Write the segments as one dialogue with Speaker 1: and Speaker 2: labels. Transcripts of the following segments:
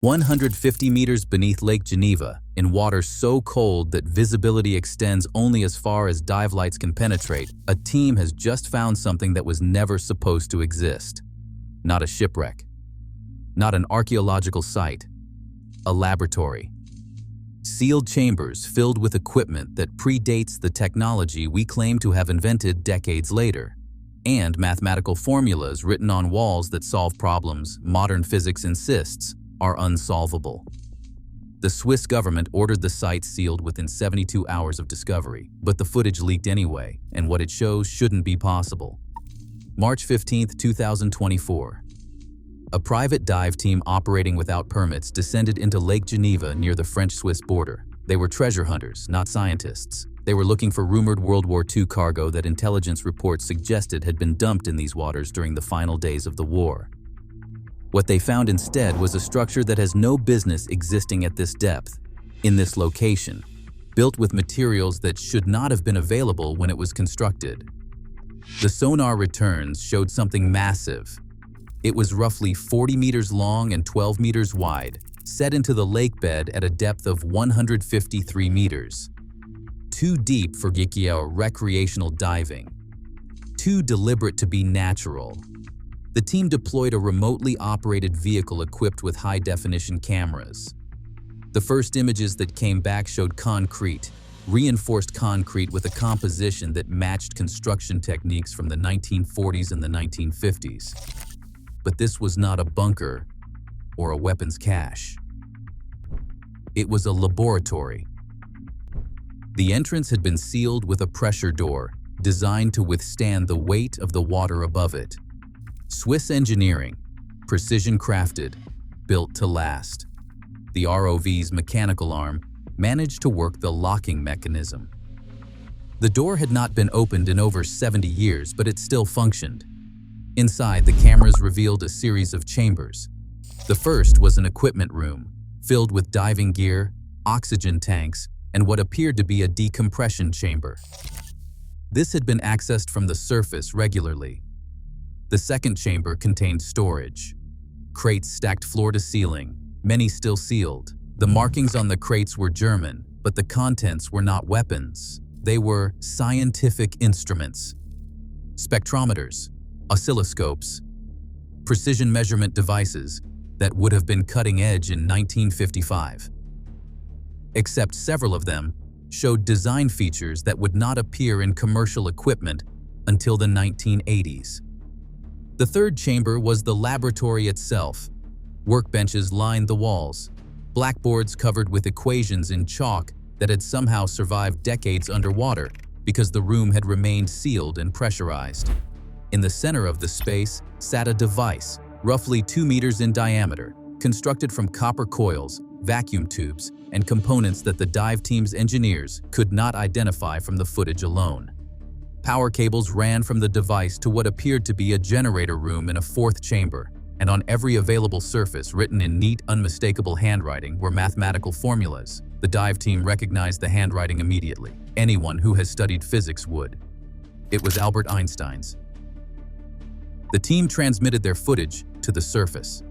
Speaker 1: 150 meters beneath Lake Geneva, in water so cold that visibility extends only as far as dive lights can penetrate, a team has just found something that was never supposed to exist. Not a shipwreck. Not an archaeological site. A laboratory. Sealed chambers filled with equipment that predates the technology we claim to have invented decades later, and mathematical formulas written on walls that solve problems modern physics insists are unsolvable. The Swiss government ordered the site sealed within 72 hours of discovery, but the footage leaked anyway, and what it shows shouldn't be possible. March 15, 2024. A private dive team operating without permits descended into Lake Geneva near the French-Swiss border. They were treasure hunters, not scientists. They were looking for rumored World War II cargo that intelligence reports suggested had been dumped in these waters during the final days of the war. What they found instead was a structure that has no business existing at this depth, in this location, built with materials that should not have been available when it was constructed. The sonar returns showed something massive. It was roughly 40 meters long and 12 meters wide, set into the lake bed at a depth of 153 meters. Too deep for recreational diving. Too deliberate to be natural. The team deployed a remotely operated vehicle equipped with high-definition cameras. The first images that came back showed concrete, reinforced concrete with a composition that matched construction techniques from the 1940s and the 1950s. But this was not a bunker or a weapons cache. It was a laboratory. The entrance had been sealed with a pressure door designed to withstand the weight of the water above it. Swiss engineering, precision crafted, built to last. The ROV's mechanical arm managed to work the locking mechanism. The door had not been opened in over 70 years, but it still functioned. Inside, the cameras revealed a series of chambers. The first was an equipment room, filled with diving gear, oxygen tanks, and what appeared to be a decompression chamber. This had been accessed from the surface regularly. The second chamber contained storage. Crates stacked floor to ceiling, many still sealed. The markings on the crates were German, but the contents were not weapons. They were scientific instruments. Spectrometers, oscilloscopes, precision measurement devices that would have been cutting edge in 1955. Except several of them showed design features that would not appear in commercial equipment until the 1980s. The third chamber was the laboratory itself. Workbenches lined the walls, blackboards covered with equations in chalk that had somehow survived decades underwater because the room had remained sealed and pressurized. In the center of the space sat a device, roughly 2 meters in diameter, constructed from copper coils, vacuum tubes, and components that the dive team's engineers could not identify from the footage alone. Power cables ran from the device to what appeared to be a generator room in a fourth chamber, and on every available surface, written in neat, unmistakable handwriting, were mathematical formulas. The dive team recognized the handwriting immediately. Anyone who has studied physics would. It was Albert Einstein's. The team transmitted their footage to the surface.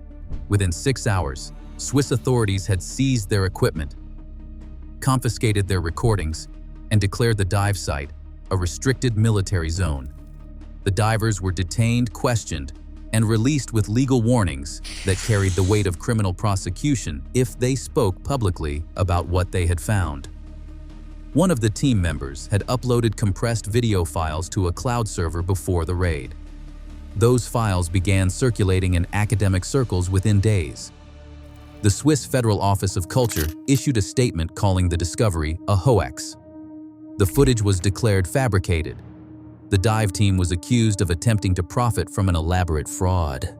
Speaker 1: Within 6 hours, Swiss authorities had seized their equipment, confiscated their recordings, and declared the dive site a restricted military zone. The divers were detained, questioned, and released with legal warnings that carried the weight of criminal prosecution if they spoke publicly about what they had found. One of the team members had uploaded compressed video files to a cloud server before the raid. Those files began circulating in academic circles within days. The Swiss Federal Office of Culture issued a statement calling the discovery a hoax. The footage was declared fabricated. The dive team was accused of attempting to profit from an elaborate fraud.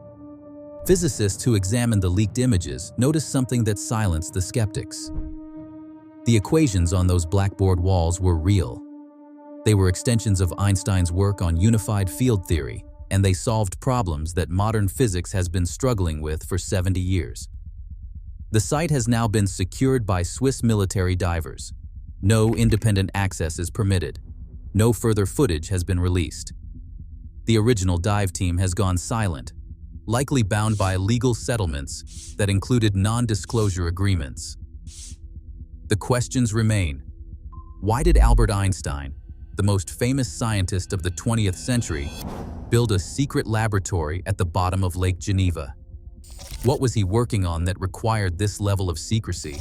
Speaker 1: Physicists who examined the leaked images noticed something that silenced the skeptics. The equations on those blackboard walls were real. They were extensions of Einstein's work on unified field theory, and they solved problems that modern physics has been struggling with for 70 years. The site has now been secured by Swiss military divers. No independent access is permitted. No further footage has been released. The original dive team has gone silent, likely bound by legal settlements that included non-disclosure agreements. The questions remain. Why did Albert Einstein, the most famous scientist of the 20th century, build a secret laboratory at the bottom of Lake Geneva? What was he working on that required this level of secrecy?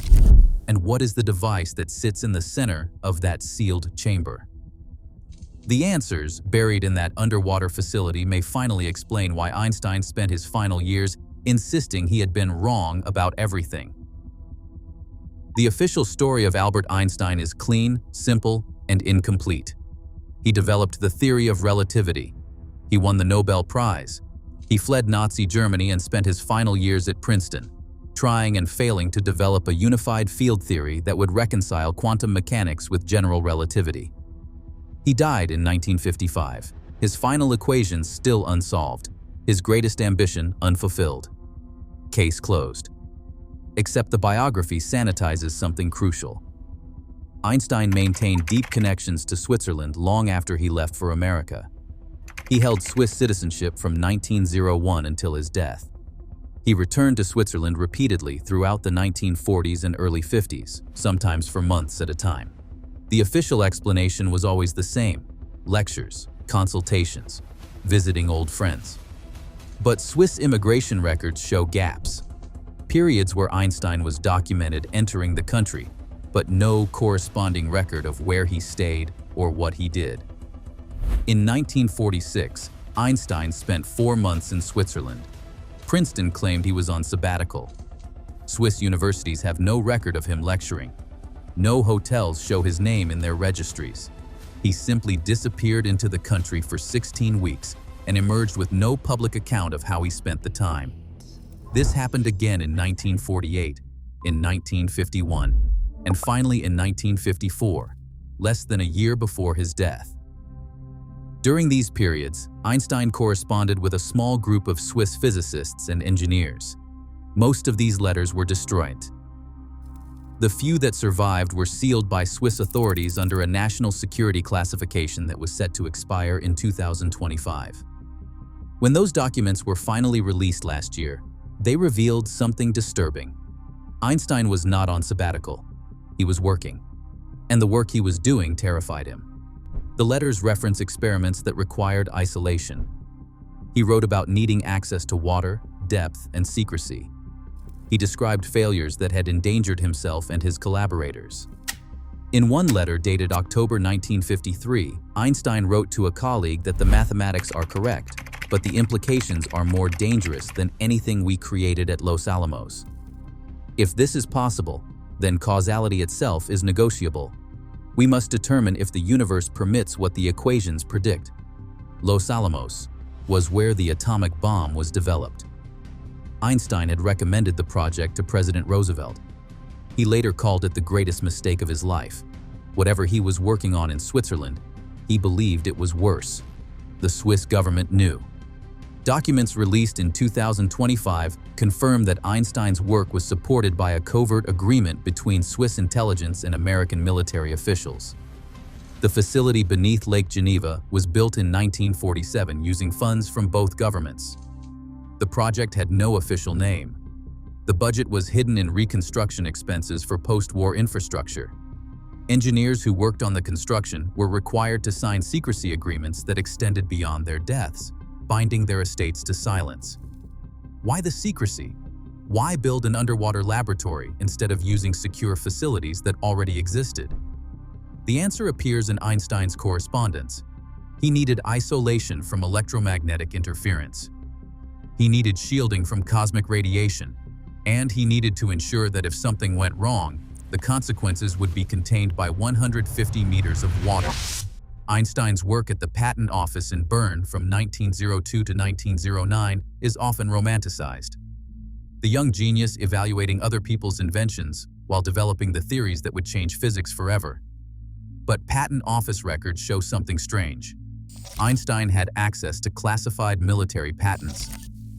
Speaker 1: And what is the device that sits in the center of that sealed chamber? The answers, buried in that underwater facility, may finally explain why Einstein spent his final years insisting he had been wrong about everything. The official story of Albert Einstein is clean, simple, and incomplete. He developed the theory of relativity. He won the Nobel Prize. He fled Nazi Germany and spent his final years at Princeton, trying and failing to develop a unified field theory that would reconcile quantum mechanics with general relativity. He died in 1955, his final equations still unsolved, his greatest ambition unfulfilled. Case closed. Except the biography sanitizes something crucial. Einstein maintained deep connections to Switzerland long after he left for America. He held Swiss citizenship from 1901 until his death. He returned to Switzerland repeatedly throughout the 1940s and early 50s, sometimes for months at a time. The official explanation was always the same: lectures, consultations, visiting old friends. But Swiss immigration records show gaps. Periods where Einstein was documented entering the country, but no corresponding record of where he stayed or what he did. In 1946, Einstein spent 4 months in Switzerland. Princeton claimed he was on sabbatical. Swiss universities have no record of him lecturing. No hotels show his name in their registries. He simply disappeared into the country for 16 weeks and emerged with no public account of how he spent the time. This happened again in 1948, in 1951, and finally in 1954, less than a year before his death. During these periods, Einstein corresponded with a small group of Swiss physicists and engineers. Most of these letters were destroyed. The few that survived were sealed by Swiss authorities under a national security classification that was set to expire in 2025. When those documents were finally released last year, they revealed something disturbing. Einstein was not on sabbatical. He was working, and the work he was doing terrified him. The letters reference experiments that required isolation. He wrote about needing access to water, depth, and secrecy. He described failures that had endangered himself and his collaborators. In one letter dated October 1953, Einstein wrote to a colleague that the mathematics are correct, but the implications are more dangerous than anything we created at Los Alamos. If this is possible, then causality itself is negotiable. We must determine if the universe permits what the equations predict. Los Alamos was where the atomic bomb was developed. Einstein had recommended the project to President Roosevelt. He later called it the greatest mistake of his life. Whatever he was working on in Switzerland, he believed it was worse. The Swiss government knew. Documents released in 2025 confirm that Einstein's work was supported by a covert agreement between Swiss intelligence and American military officials. The facility beneath Lake Geneva was built in 1947 using funds from both governments. The project had no official name. The budget was hidden in reconstruction expenses for post-war infrastructure. Engineers who worked on the construction were required to sign secrecy agreements that extended beyond their deaths, binding their estates to silence. Why the secrecy? Why build an underwater laboratory instead of using secure facilities that already existed? The answer appears in Einstein's correspondence. He needed isolation from electromagnetic interference. He needed shielding from cosmic radiation, and he needed to ensure that if something went wrong, the consequences would be contained by 150 meters of water. Einstein's work at the Patent Office in Bern from 1902 to 1909 is often romanticized. The young genius evaluating other people's inventions while developing the theories that would change physics forever. But Patent Office records show something strange. Einstein had access to classified military patents.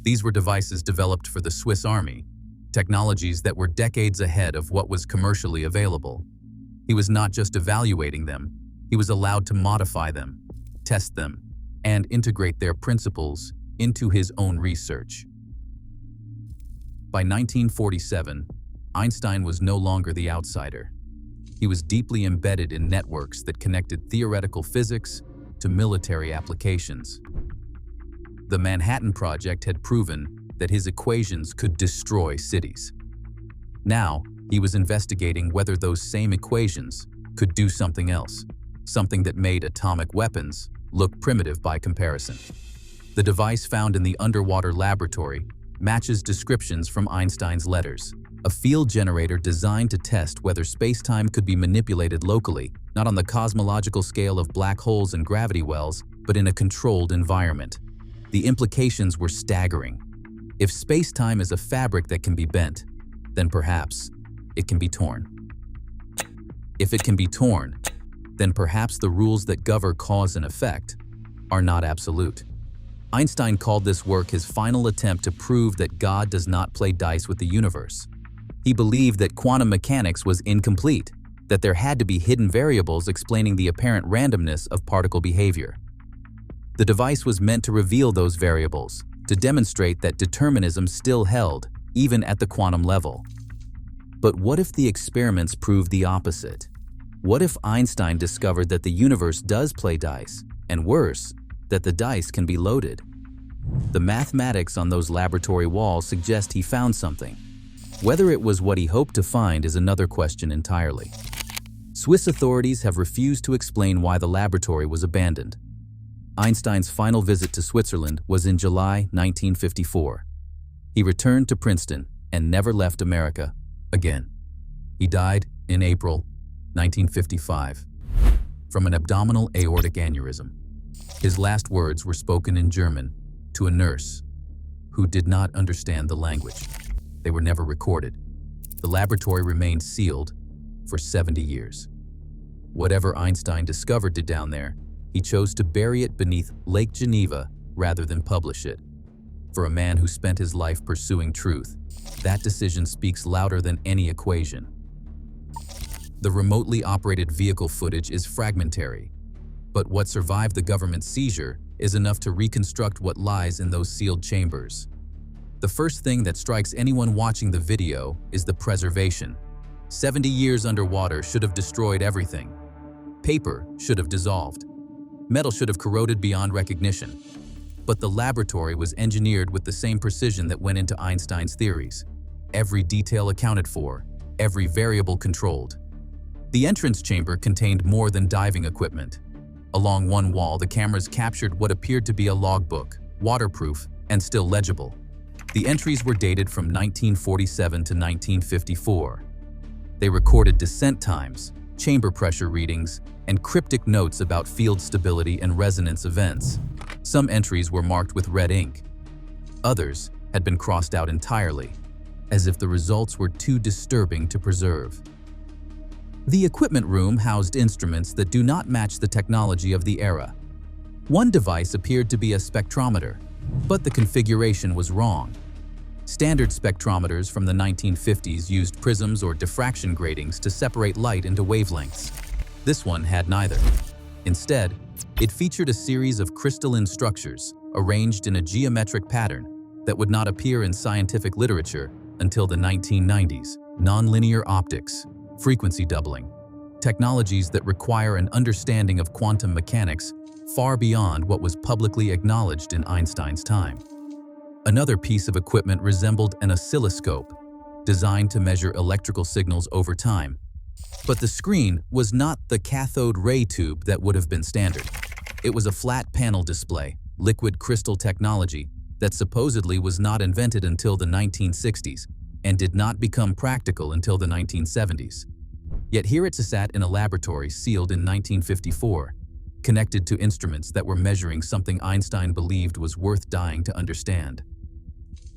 Speaker 1: These were devices developed for the Swiss Army, technologies that were decades ahead of what was commercially available. He was not just evaluating them, he was allowed to modify them, test them, and integrate their principles into his own research. By 1947, Einstein was no longer the outsider. He was deeply embedded in networks that connected theoretical physics to military applications. The Manhattan Project had proven that his equations could destroy cities. Now, he was investigating whether those same equations could do something else, something that made atomic weapons look primitive by comparison. The device found in the underwater laboratory matches descriptions from Einstein's letters, a field generator designed to test whether space-time could be manipulated locally, not on the cosmological scale of black holes and gravity wells, but in a controlled environment. The implications were staggering. If space-time is a fabric that can be bent, then perhaps it can be torn. If it can be torn, then perhaps the rules that govern cause and effect are not absolute. Einstein called this work his final attempt to prove that God does not play dice with the universe. He believed that quantum mechanics was incomplete, that there had to be hidden variables explaining the apparent randomness of particle behavior. The device was meant to reveal those variables, to demonstrate that determinism still held, even at the quantum level. But what if the experiments proved the opposite? What if Einstein discovered that the universe does play dice, and worse, that the dice can be loaded? The mathematics on those laboratory walls suggest he found something. Whether it was what he hoped to find is another question entirely. Swiss authorities have refused to explain why the laboratory was abandoned. Einstein's final visit to Switzerland was in July 1954. He returned to Princeton and never left America again. He died in April 1955 from an abdominal aortic aneurysm. His last words were spoken in German to a nurse who did not understand the language. They were never recorded. The laboratory remained sealed for 70 years. Whatever Einstein discovered down there, he chose to bury it beneath Lake Geneva rather than publish it. For a man who spent his life pursuing truth, that decision speaks louder than any equation. The remotely operated vehicle footage is fragmentary, but what survived the government seizure is enough to reconstruct what lies in those sealed chambers. The first thing that strikes anyone watching the video is the preservation. 70 years underwater should have destroyed everything. Paper should have dissolved. Metal should have corroded beyond recognition. But the laboratory was engineered with the same precision that went into Einstein's theories. Every detail accounted for, every variable controlled. The entrance chamber contained more than diving equipment. Along one wall, the cameras captured what appeared to be a logbook, waterproof and still legible. The entries were dated from 1947 to 1954. They recorded descent times, chamber pressure readings, and cryptic notes about field stability and resonance events. Some entries were marked with red ink. Others had been crossed out entirely, as if the results were too disturbing to preserve. The equipment room housed instruments that do not match the technology of the era. One device appeared to be a spectrometer, but the configuration was wrong. Standard spectrometers from the 1950s used prisms or diffraction gratings to separate light into wavelengths. This one had neither. Instead, it featured a series of crystalline structures arranged in a geometric pattern that would not appear in scientific literature until the 1990s. Nonlinear optics, frequency doubling, technologies that require an understanding of quantum mechanics far beyond what was publicly acknowledged in Einstein's time. Another piece of equipment resembled an oscilloscope, designed to measure electrical signals over time. But the screen was not the cathode ray tube that would have been standard. It was a flat panel display, liquid crystal technology that supposedly was not invented until the 1960s and did not become practical until the 1970s. Yet here it sat in a laboratory sealed in 1954, connected to instruments that were measuring something Einstein believed was worth dying to understand.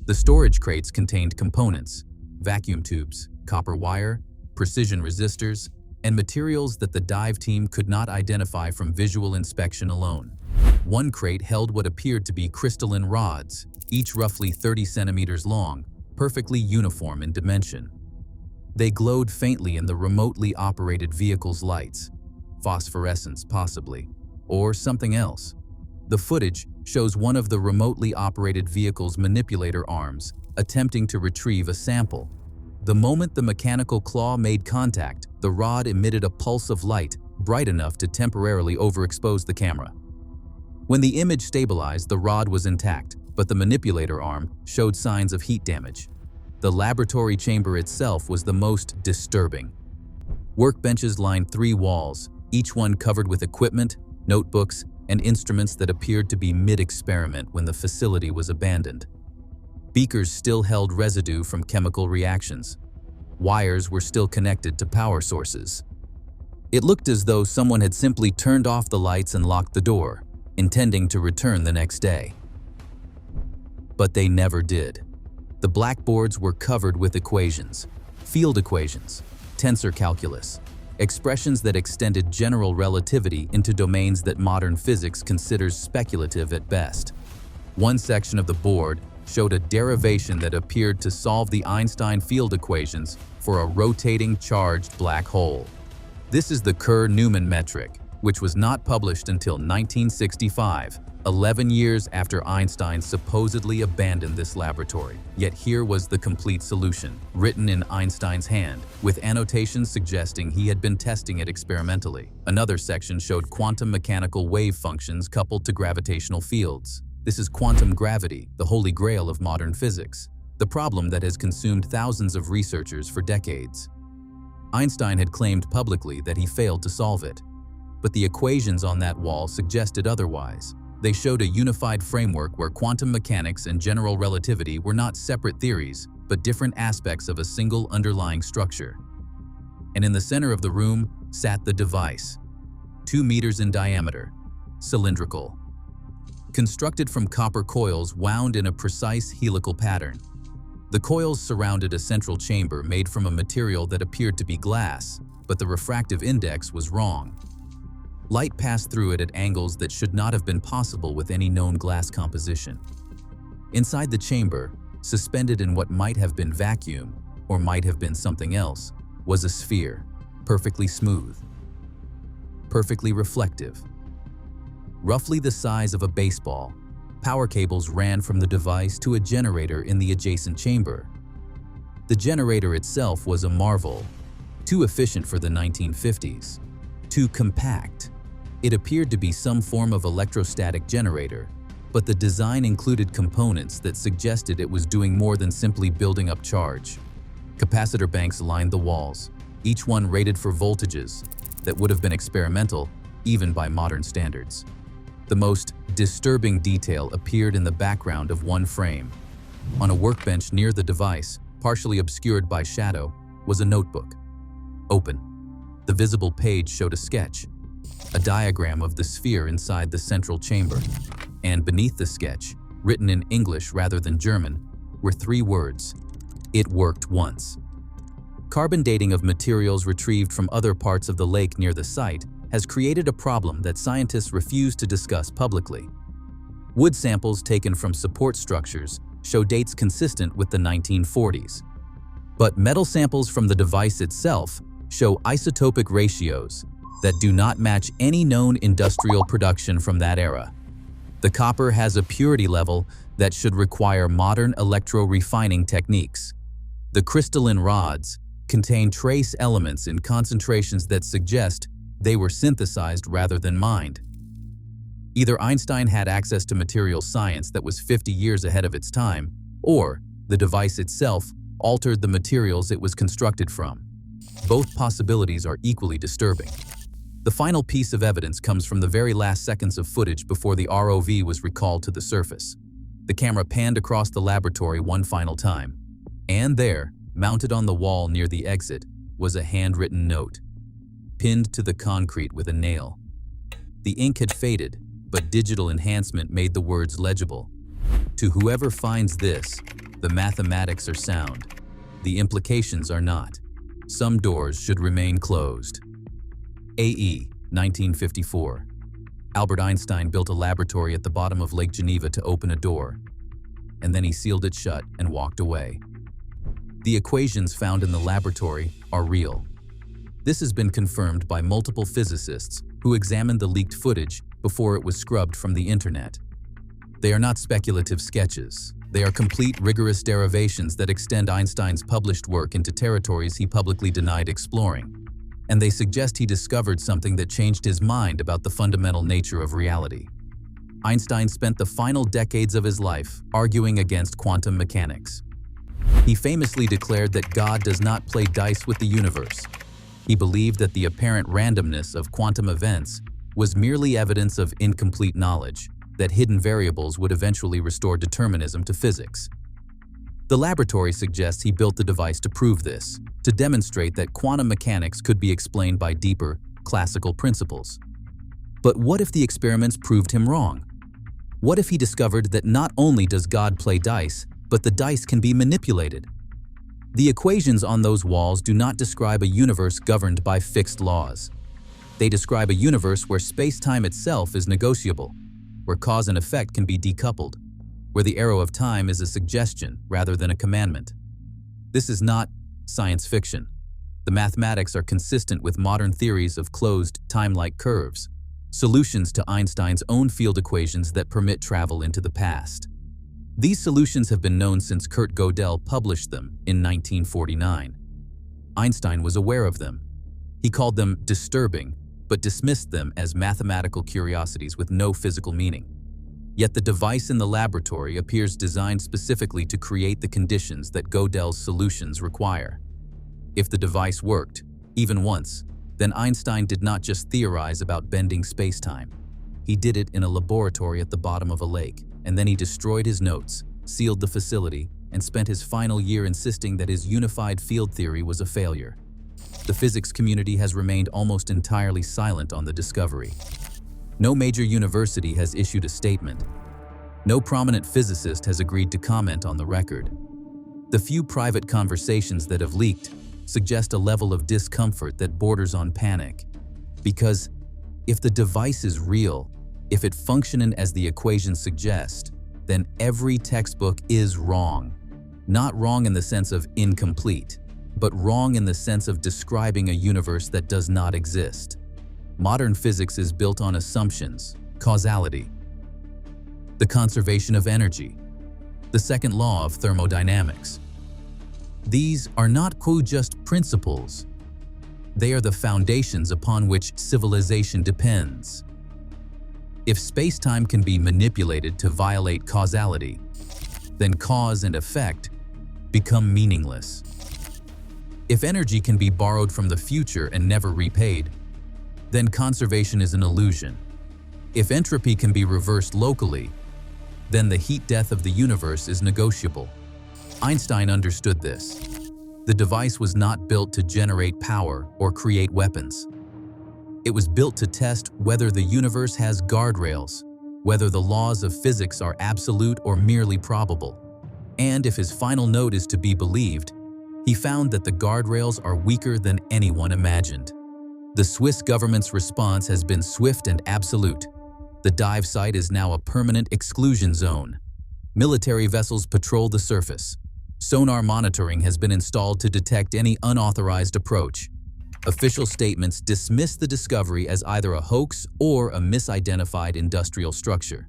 Speaker 1: The storage crates contained components, vacuum tubes, copper wire, precision resistors, and materials that the dive team could not identify from visual inspection alone. One crate held what appeared to be crystalline rods, each roughly 30 centimeters long, perfectly uniform in dimension. They glowed faintly in the remotely operated vehicle's lights, phosphorescence possibly, or something else. The footage shows one of the remotely operated vehicle's manipulator arms attempting to retrieve a sample. The moment the mechanical claw made contact, the rod emitted a pulse of light bright enough to temporarily overexpose the camera. When the image stabilized, the rod was intact, but the manipulator arm showed signs of heat damage. The laboratory chamber itself was the most disturbing. Workbenches lined 3 walls, each one covered with equipment, notebooks, and instruments that appeared to be mid-experiment when the facility was abandoned. Beakers still held residue from chemical reactions. Wires were still connected to power sources. It looked as though someone had simply turned off the lights and locked the door, intending to return the next day. But they never did. The blackboards were covered with equations, field equations, tensor calculus, expressions that extended general relativity into domains that modern physics considers speculative at best. One section of the board showed a derivation that appeared to solve the Einstein field equations for a rotating charged black hole. This is the Kerr-Newman metric, which was not published until 1965, 11 years after Einstein supposedly abandoned this laboratory. Yet here was the complete solution, written in Einstein's hand, with annotations suggesting he had been testing it experimentally. Another section showed quantum mechanical wave functions coupled to gravitational fields. This is quantum gravity, the holy grail of modern physics, the problem that has consumed thousands of researchers for decades. Einstein had claimed publicly that he failed to solve it, but the equations on that wall suggested otherwise. They showed a unified framework where quantum mechanics and general relativity were not separate theories, but different aspects of a single underlying structure. And in the center of the room sat the device, 2 meters in diameter, cylindrical. Constructed from copper coils wound in a precise helical pattern. The coils surrounded a central chamber made from a material that appeared to be glass, but the refractive index was wrong. Light passed through it at angles that should not have been possible with any known glass composition. Inside the chamber, suspended in what might have been vacuum, or might have been something else, was a sphere, perfectly smooth, perfectly reflective. Roughly the size of a baseball, power cables ran from the device to a generator in the adjacent chamber. The generator itself was a marvel, too efficient for the 1950s, too compact. It appeared to be some form of electrostatic generator, but the design included components that suggested it was doing more than simply building up charge. Capacitor banks lined the walls, each one rated for voltages that would have been experimental even by modern standards. The most disturbing detail appeared in the background of one frame. On a workbench near the device, partially obscured by shadow, was a notebook. Open. The visible page showed a sketch, a diagram of the sphere inside the central chamber, and beneath the sketch, written in English rather than German, were 3 words: "It worked once." Carbon dating of materials retrieved from other parts of the lake near the site has created a problem that scientists refuse to discuss publicly. Wood samples taken from support structures show dates consistent with the 1940s. But metal samples from the device itself show isotopic ratios that do not match any known industrial production from that era. The copper has a purity level that should require modern electro-refining techniques. The crystalline rods contain trace elements in concentrations that suggest they were synthesized rather than mined. Either Einstein had access to materials science that was 50 years ahead of its time, or the device itself altered the materials it was constructed from. Both possibilities are equally disturbing. The final piece of evidence comes from the very last seconds of footage before the ROV was recalled to the surface. The camera panned across the laboratory one final time, and there, mounted on the wall near the exit, was a handwritten note, pinned to the concrete with a nail. The ink had faded, but digital enhancement made the words legible. To whoever finds this, the mathematics are sound. The implications are not. Some doors should remain closed. AE, 1954. Albert Einstein built a laboratory at the bottom of Lake Geneva to open a door, and then he sealed it shut and walked away. The equations found in the laboratory are real. This has been confirmed by multiple physicists who examined the leaked footage before it was scrubbed from the internet. They are not speculative sketches. They are complete, rigorous derivations that extend Einstein's published work into territories he publicly denied exploring, and they suggest he discovered something that changed his mind about the fundamental nature of reality. Einstein spent the final decades of his life arguing against quantum mechanics. He famously declared that God does not play dice with the universe. He believed that the apparent randomness of quantum events was merely evidence of incomplete knowledge, that hidden variables would eventually restore determinism to physics. The laboratory suggests he built the device to prove this, to demonstrate that quantum mechanics could be explained by deeper, classical principles. But what if the experiments proved him wrong? What if he discovered that not only does God play dice, but the dice can be manipulated? The equations on those walls do not describe a universe governed by fixed laws. They describe a universe where space-time itself is negotiable, where cause and effect can be decoupled, where the arrow of time is a suggestion rather than a commandment. This is not science fiction. The mathematics are consistent with modern theories of closed, time-like curves, solutions to Einstein's own field equations that permit travel into the past. These solutions have been known since Kurt Gödel published them in 1949. Einstein was aware of them. He called them disturbing, but dismissed them as mathematical curiosities with no physical meaning. Yet the device in the laboratory appears designed specifically to create the conditions that Gödel's solutions require. If the device worked, even once, then Einstein did not just theorize about bending spacetime. He did it in a laboratory at the bottom of a lake, and then he destroyed his notes, sealed the facility, and spent his final year insisting that his unified field theory was a failure. The physics community has remained almost entirely silent on the discovery. No major university has issued a statement. No prominent physicist has agreed to comment on the record. The few private conversations that have leaked suggest a level of discomfort that borders on panic. Because if the device is real, if it functions as the equations suggest, then every textbook is wrong. Not wrong in the sense of incomplete, but wrong in the sense of describing a universe that does not exist. Modern physics is built on assumptions, causality, the conservation of energy, the second law of thermodynamics. These are not just principles. They are the foundations upon which civilization depends. If space-time can be manipulated to violate causality, then cause and effect become meaningless. If energy can be borrowed from the future and never repaid, then conservation is an illusion. If entropy can be reversed locally, then the heat death of the universe is negotiable. Einstein understood this. The device was not built to generate power or create weapons. It was built to test whether the universe has guardrails, whether the laws of physics are absolute or merely probable. And if his final note is to be believed, he found that the guardrails are weaker than anyone imagined. The Swiss government's response has been swift and absolute. The dive site is now a permanent exclusion zone. Military vessels patrol the surface. Sonar monitoring has been installed to detect any unauthorized approach. Official statements dismiss the discovery as either a hoax or a misidentified industrial structure.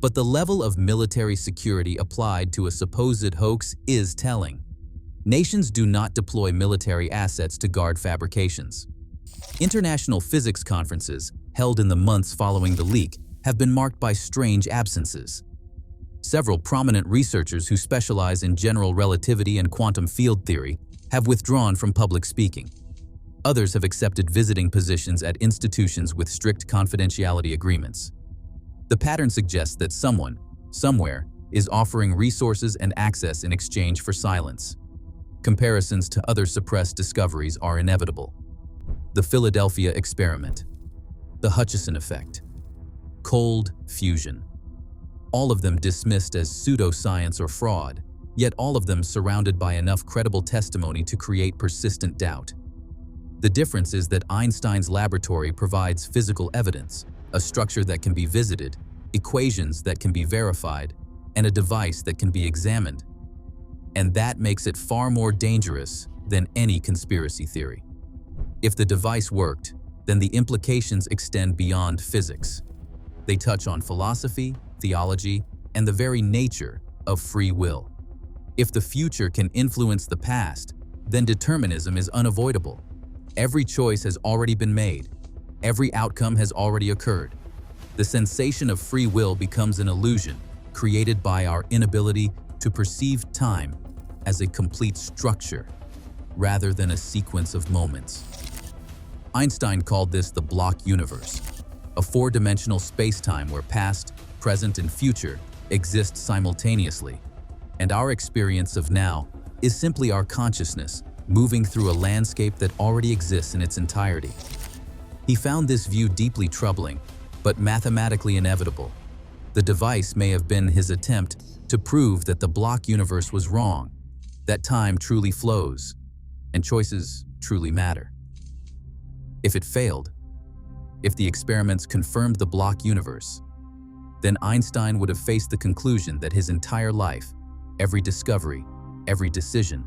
Speaker 1: But the level of military security applied to a supposed hoax is telling. Nations do not deploy military assets to guard fabrications. International physics conferences, held in the months following the leak, have been marked by strange absences. Several prominent researchers who specialize in general relativity and quantum field theory have withdrawn from public speaking. Others have accepted visiting positions at institutions with strict confidentiality agreements. The pattern suggests that someone, somewhere, is offering resources and access in exchange for silence. Comparisons to other suppressed discoveries are inevitable. The Philadelphia experiment, the Hutchison effect, cold fusion. All of them dismissed as pseudoscience or fraud, yet all of them surrounded by enough credible testimony to create persistent doubt. The difference is that Einstein's laboratory provides physical evidence, a structure that can be visited, equations that can be verified, and a device that can be examined. And that makes it far more dangerous than any conspiracy theory. If the device worked, then the implications extend beyond physics. They touch on philosophy, theology, and the very nature of free will. If the future can influence the past, then determinism is unavoidable. Every choice has already been made. Every outcome has already occurred. The sensation of free will becomes an illusion created by our inability to perceive time as a complete structure rather than a sequence of moments. Einstein called this the block universe, a four-dimensional spacetime where past, present, and future exist simultaneously, and our experience of now is simply our consciousness moving through a landscape that already exists in its entirety. He found this view deeply troubling, but mathematically inevitable. The device may have been his attempt to prove that the block universe was wrong, that time truly flows, and choices truly matter. If it failed, if the experiments confirmed the block universe, then Einstein would have faced the conclusion that his entire life, every discovery, every decision,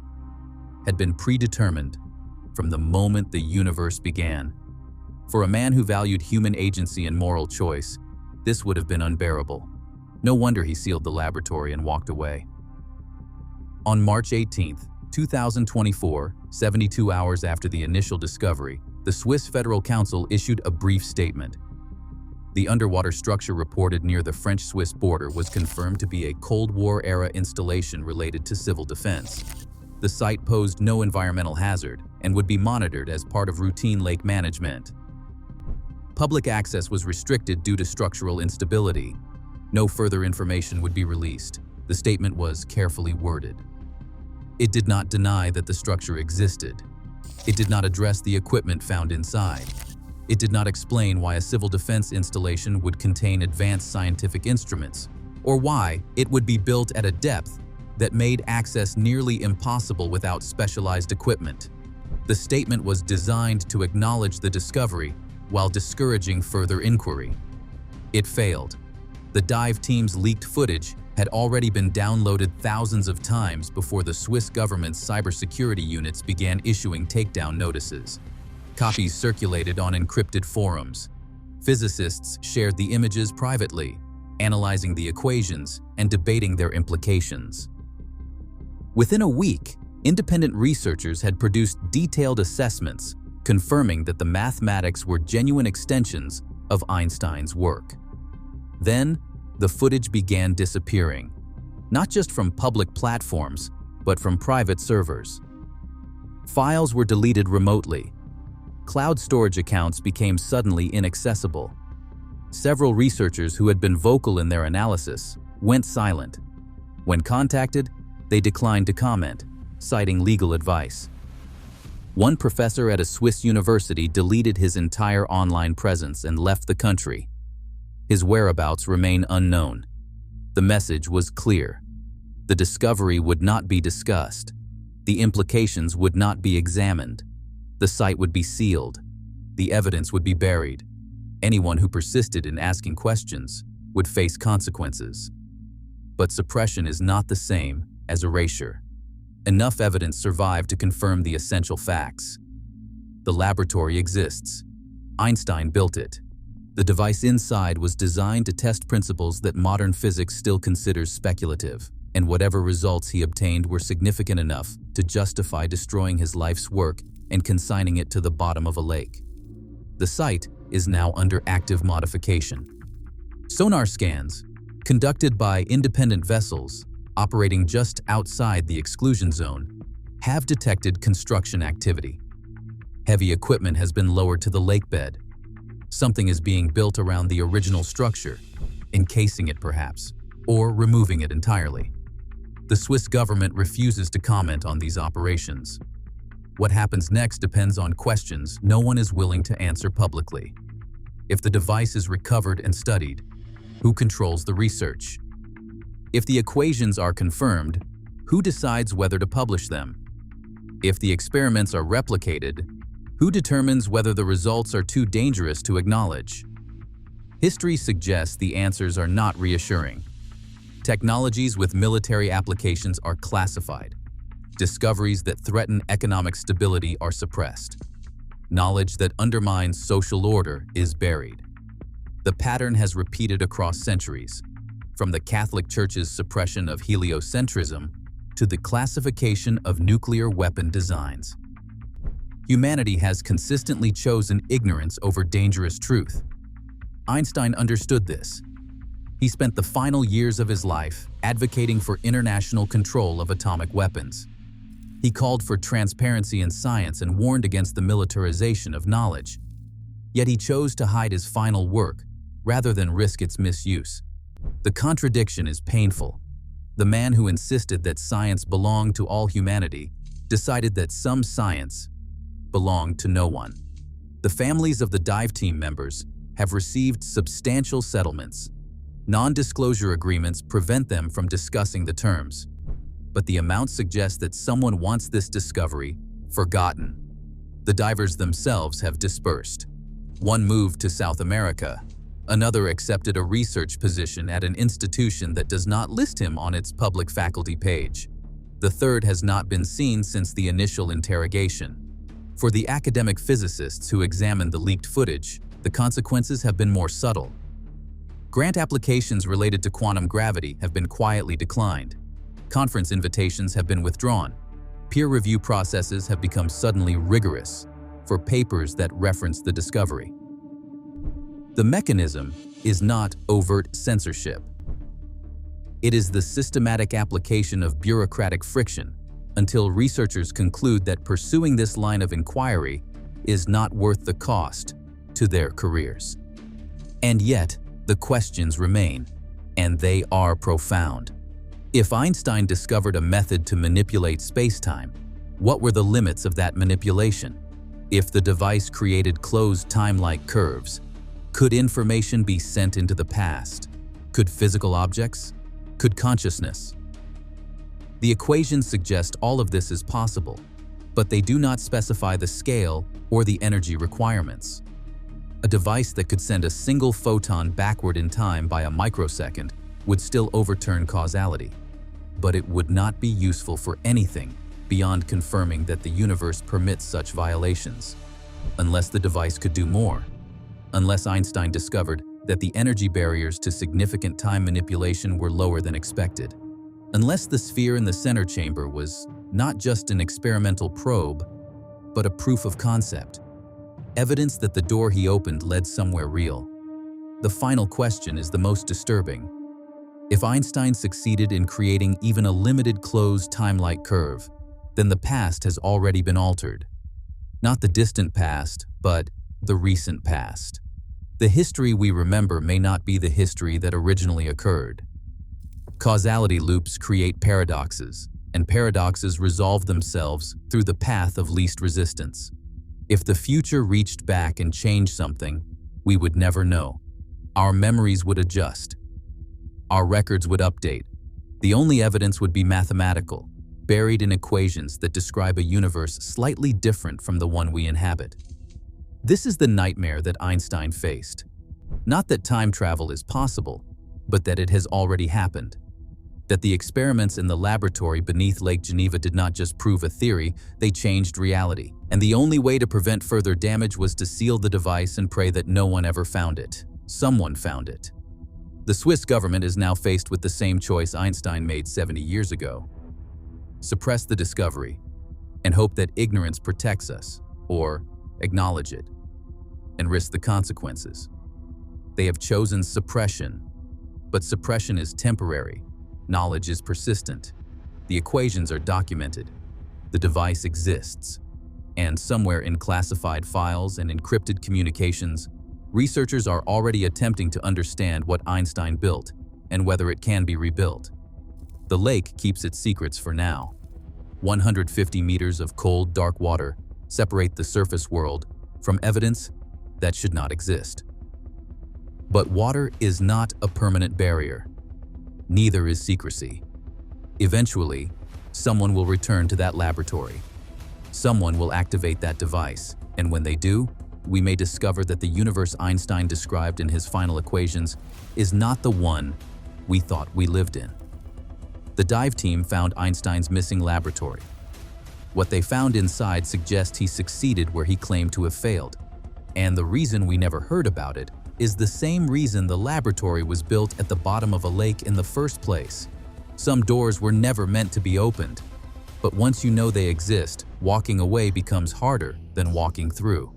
Speaker 1: had been predetermined from the moment the universe began. For a man who valued human agency and moral choice, this would have been unbearable. No wonder he sealed the laboratory and walked away. On March 18, 2024, 72 hours after the initial discovery, the Swiss Federal Council issued a brief statement. The underwater structure reported near the French-Swiss border was confirmed to be a Cold War-era installation related to civil defense. The site posed no environmental hazard and would be monitored as part of routine lake management. Public access was restricted due to structural instability. No further information would be released. The statement was carefully worded. It did not deny that the structure existed. It did not address the equipment found inside. It did not explain why a civil defense installation would contain advanced scientific instruments, or why it would be built at a depth that made access nearly impossible without specialized equipment. The statement was designed to acknowledge the discovery while discouraging further inquiry. It failed. The dive team's leaked footage had already been downloaded thousands of times before the Swiss government's cybersecurity units began issuing takedown notices. Copies circulated on encrypted forums. Physicists shared the images privately, analyzing the equations and debating their implications. Within a week, independent researchers had produced detailed assessments confirming that the mathematics were genuine extensions of Einstein's work. Then, the footage began disappearing, not just from public platforms, but from private servers. Files were deleted remotely. Cloud storage accounts became suddenly inaccessible. Several researchers who had been vocal in their analysis went silent. When contacted, they declined to comment, citing legal advice. One professor at a Swiss university deleted his entire online presence and left the country. His whereabouts remain unknown. The message was clear. The discovery would not be discussed. The implications would not be examined. The site would be sealed. The evidence would be buried. Anyone who persisted in asking questions would face consequences. But suppression is not the same as erasure. Enough evidence survived to confirm the essential facts. The laboratory exists. Einstein built it. The device inside was designed to test principles that modern physics still considers speculative, and whatever results he obtained were significant enough to justify destroying his life's work and consigning it to the bottom of a lake. The site is now under active modification. Sonar scans, conducted by independent vessels operating just outside the exclusion zone, have detected construction activity. Heavy equipment has been lowered to the lakebed. Something is being built around the original structure, encasing it perhaps, or removing it entirely. The Swiss government refuses to comment on these operations. What happens next depends on questions no one is willing to answer publicly. If the device is recovered and studied, who controls the research? If the equations are confirmed, who decides whether to publish them? If the experiments are replicated, who determines whether the results are too dangerous to acknowledge? History suggests the answers are not reassuring. Technologies with military applications are classified. Discoveries that threaten economic stability are suppressed. Knowledge that undermines social order is buried. The pattern has repeated across centuries. from the Catholic Church's suppression of heliocentrism to the classification of nuclear weapon designs. Humanity has consistently chosen ignorance over dangerous truth. Einstein understood this. He spent the final years of his life advocating for international control of atomic weapons. He called for transparency in science and warned against the militarization of knowledge. Yet he chose to hide his final work rather than risk its misuse. The contradiction is painful. The man who insisted that science belonged to all humanity decided that some science belonged to no one. The families of the dive team members have received substantial settlements. Non-disclosure agreements prevent them from discussing the terms, but the amount suggests that someone wants this discovery forgotten. The divers themselves have dispersed. One moved to South America. Another accepted a research position at an institution that does not list him on its public faculty page. The third has not been seen since the initial interrogation. For the academic physicists who examined the leaked footage, the consequences have been more subtle. Grant applications related to quantum gravity have been quietly declined. Conference invitations have been withdrawn. Peer review processes have become suddenly rigorous for papers that reference the discovery. The mechanism is not overt censorship. It is the systematic application of bureaucratic friction until researchers conclude that pursuing this line of inquiry is not worth the cost to their careers. And yet, the questions remain, and they are profound. If Einstein discovered a method to manipulate spacetime, what were the limits of that manipulation? If the device created closed time-like curves, could information be sent into the past? Could physical objects? Could consciousness? The equations suggest all of this is possible, but they do not specify the scale or the energy requirements. A device that could send a single photon backward in time by a microsecond would still overturn causality, but it would not be useful for anything beyond confirming that the universe permits such violations. Unless the device could do more. Unless Einstein discovered that the energy barriers to significant time manipulation were lower than expected. Unless the sphere in the center chamber was not just an experimental probe, but a proof of concept. Evidence that the door he opened led somewhere real. The final question is the most disturbing. If Einstein succeeded in creating even a limited closed time-like curve, then the past has already been altered. Not the distant past, but the recent past. The history we remember may not be the history that originally occurred. Causality loops create paradoxes, and paradoxes resolve themselves through the path of least resistance. If the future reached back and changed something, we would never know. Our memories would adjust. Our records would update. The only evidence would be mathematical, buried in equations that describe a universe slightly different from the one we inhabit. This is the nightmare that Einstein faced. Not that time travel is possible, but that it has already happened. That the experiments in the laboratory beneath Lake Geneva did not just prove a theory, they changed reality. And the only way to prevent further damage was to seal the device and pray that no one ever found it. Someone found it. The Swiss government is now faced with the same choice Einstein made 70 years ago. Suppress the discovery and hope that ignorance protects us, or acknowledge it and risk the consequences. They have chosen suppression, but suppression is temporary. Knowledge is persistent. The equations are documented. The device exists. And somewhere in classified files and encrypted communications, researchers are already attempting to understand what Einstein built and whether it can be rebuilt. The lake keeps its secrets for now. 150 meters of cold, dark water separate the surface world from evidence that should not exist. But water is not a permanent barrier. Neither is secrecy. Eventually, someone will return to that laboratory. Someone will activate that device, and when they do, we may discover that the universe Einstein described in his final equations is not the one we thought we lived in. The dive team found Einstein's missing laboratory. What they found inside suggests he succeeded where he claimed to have failed, and the reason we never heard about it is the same reason the laboratory was built at the bottom of a lake in the first place. Some doors were never meant to be opened, but once you know they exist, walking away becomes harder than walking through.